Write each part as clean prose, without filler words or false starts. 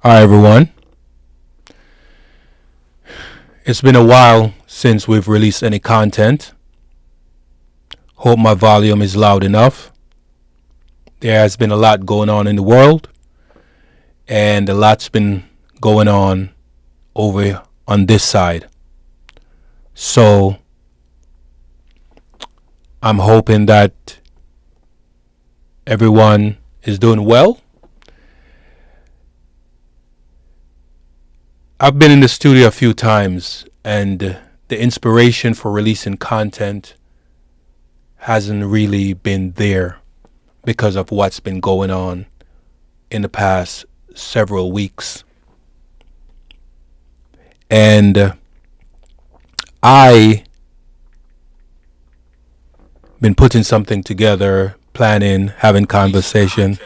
Hi, everyone. It's been a while since we've released any content. Hope my volume is loud enough. There has been a lot going on in the world, and a lot's been going on over on this side. So I'm hoping that everyone is doing well. I've been in the studio a few times, and the inspiration for releasing content hasn't really been there because of what's been going on in the past several weeks. And I been putting something together, planning, having conversation,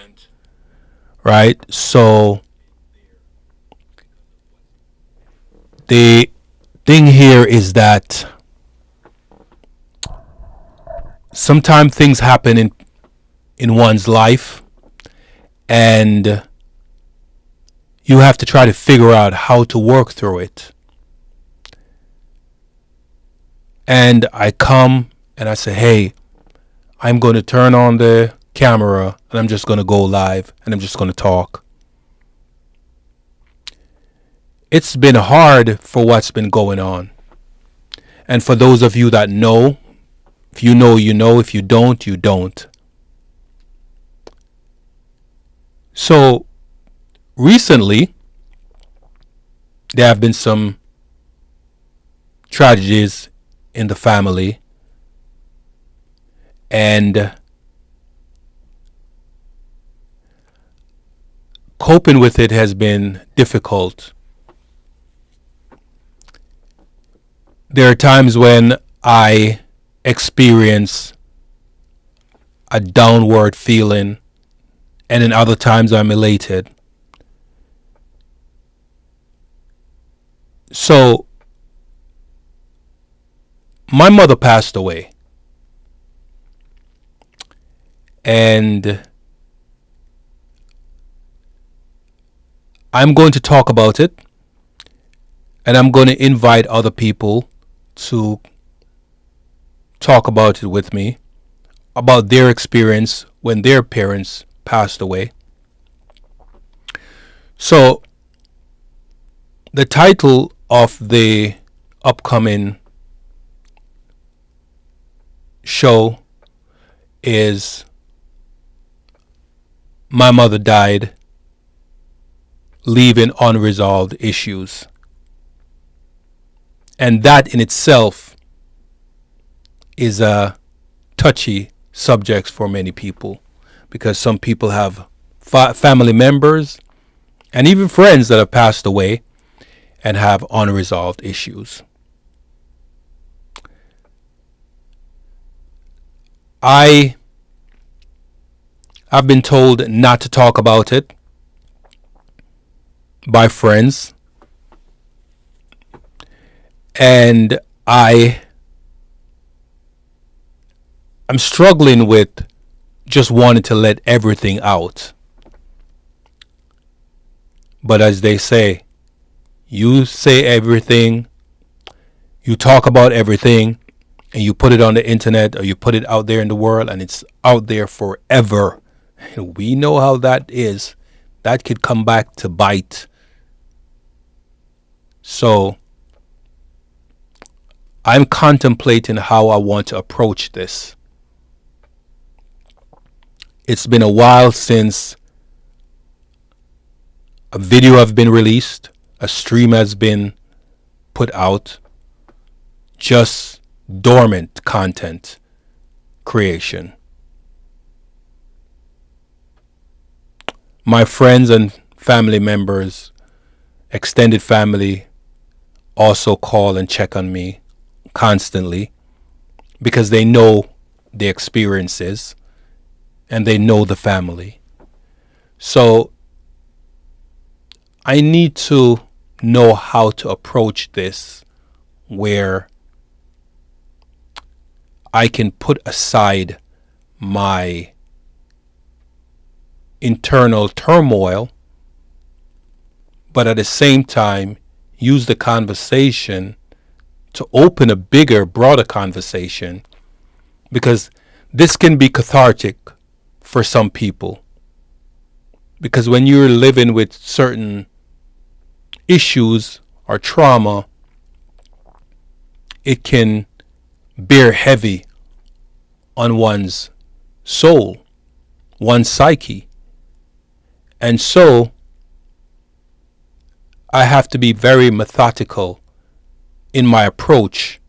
right? So the thing here is that sometimes things happen in one's life, and you have to try to figure out how to work through it. And I come and I say, hey, I'm going to turn on the camera and I'm just going to go live and I'm just going to talk. It's been hard for what's been going on. And for those of you that know, if you know, you know. If you don't, you don't. So recently, there have been some tragedies in the family, and coping with it has been difficult. There are times when I experience a downward feeling, and in other times I'm elated. So, my mother passed away, and I'm going to talk about it, and I'm going to invite other people to talk about it with me, about their experience when their parents passed away. So, the title of the upcoming show is My Mother Died, Leaving Unresolved Issues. And that in itself is a touchy subject for many people, because some people have family members and even friends that have passed away and have unresolved issues. I have been told not to talk about it by friends, and I'm struggling with just wanting to let everything out. But as they say, you say everything, you talk about everything, and you put it on the internet or you put it out there in the world, and it's out there forever. And we know how that is. That could come back to bite. So I'm contemplating how I want to approach this. It's been a while since a video has been released, a stream has been put out, just dormant content creation. My friends and family members, extended family, also call and check on me constantly because they know the experiences and they know the family. So I need to know how to approach this where I can put aside my internal turmoil but at the same time, use the conversation to open a bigger, broader conversation, because this can be cathartic for some people. Because when you're living with certain issues or trauma, it can bear heavy on one's soul, one's psyche. And so I have to be very methodical in my approach,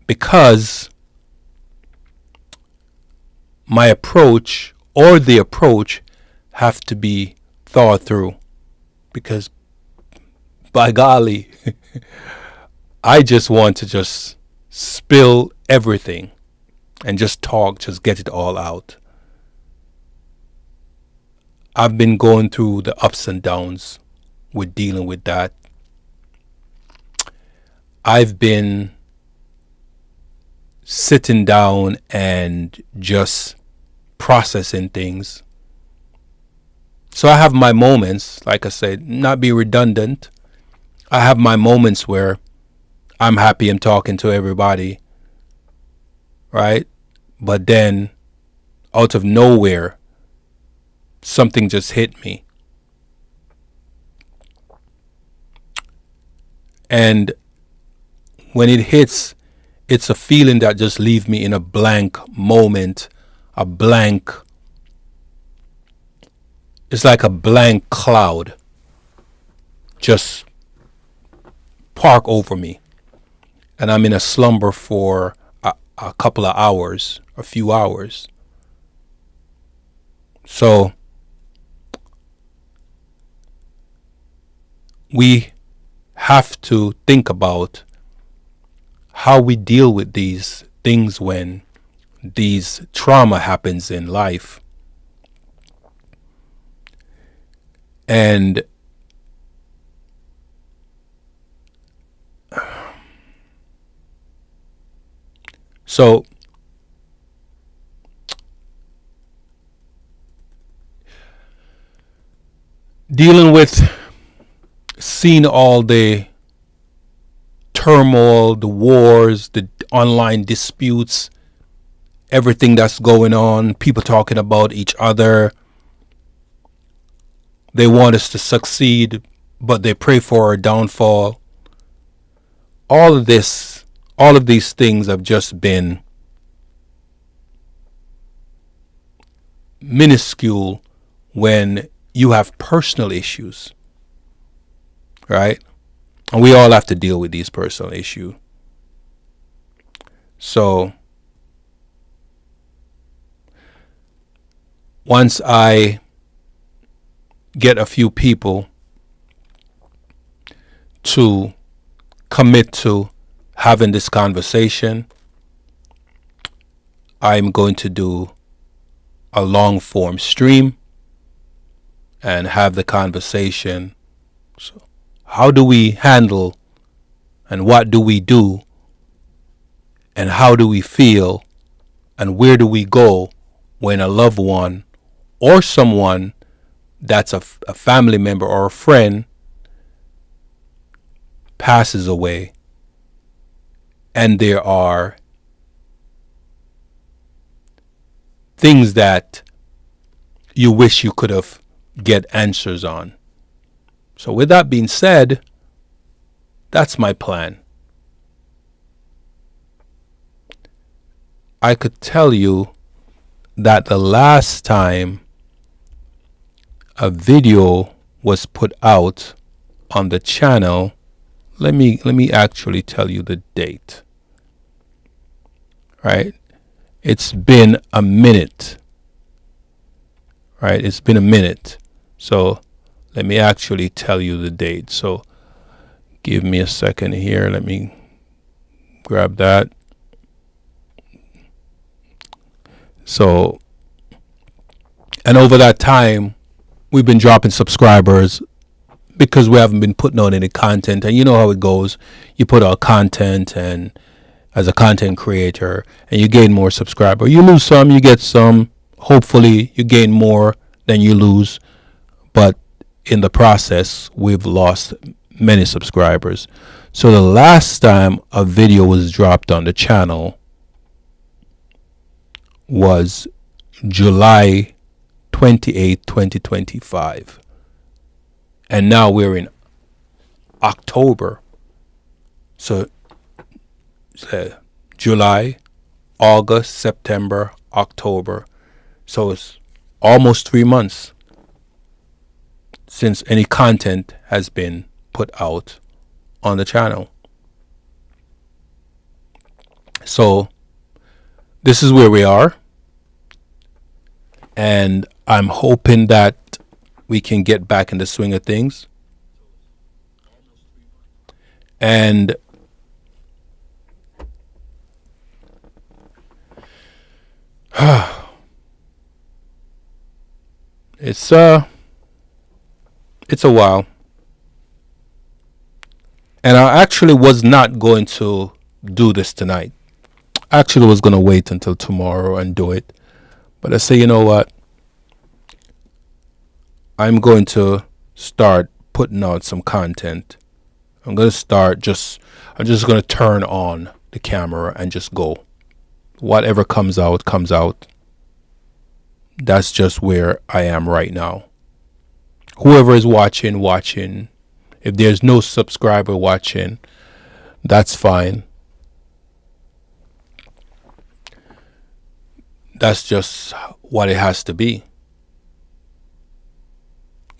because my approach or the approach have to be thought through. Because by golly, I just want to just spill everything and just talk, just get it all out. I've been going through the ups and downs with dealing with that. I've been sitting down and just processing things. So I have my moments, like I said, not be redundant. I have my moments where I'm happy I'm talking to everybody, right? But then out of nowhere, something just hit me. And when it hits, it's a feeling that just leaves me in a blank moment, a blank. It's like a blank cloud just park over me. And I'm in a slumber for a couple of hours, a few hours. So we have to think about how we deal with these things when these trauma happens in life. And so dealing with seeing all the turmoil, the wars, the online disputes, everything that's going on, people talking about each other. They want us to succeed, but they pray for our downfall. All of these things have just been minuscule when you have personal issues, right? And we all have to deal with these personal issues. So once I get a few people to commit to having this conversation, I'm going to do a long form stream and have the conversation. So how do we handle and what do we do and how do we feel and where do we go when a loved one or someone that's a family member or a friend passes away, and there are things that you wish you could have get answers on. So with that being said, that's my plan. I could tell you that the last time a video was put out on the channel, let me actually tell you the date. Right? It's been a minute. Right? It's been a minute. So let me actually tell you the date. So give me a second here. Let me grab that. So, and over that time, we've been dropping subscribers because we haven't been putting out any content. And you know how it goes. You put out content and as a content creator and you gain more subscribers. You lose some, you get some. Hopefully you gain more than you lose. But in the process, we've lost many subscribers. So the last time a video was dropped on the channel was July 28, 2025. And now we're in October. So July, August, September, October. So it's almost 3 months since any content has been put out on the channel. So this is where we are. And I'm hoping that we can get back in the swing of things. And it's a while. And I actually was not going to do this tonight. I actually was going to wait until tomorrow and do it. But I say, you know what? I'm going to start putting out some content. I'm just going to turn on the camera and just go. Whatever comes out, comes out. That's just where I am right now. Whoever is watching. If there's no subscriber watching, that's fine. That's just what it has to be.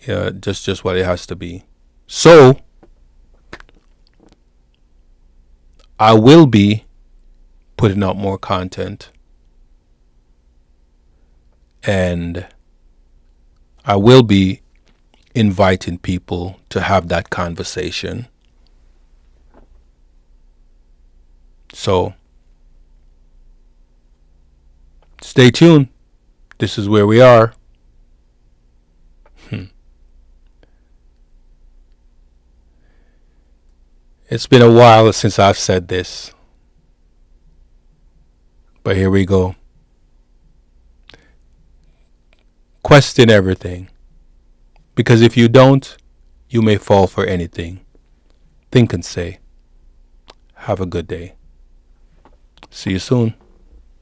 Yeah, just what it has to be. So I will be putting out more content, and I will be inviting people to have that conversation. So stay tuned. This is where we are. It's been a while since I've said this, but here we go. Question everything, because if you don't, you may fall for anything. Think and say. Have a good day. See you soon.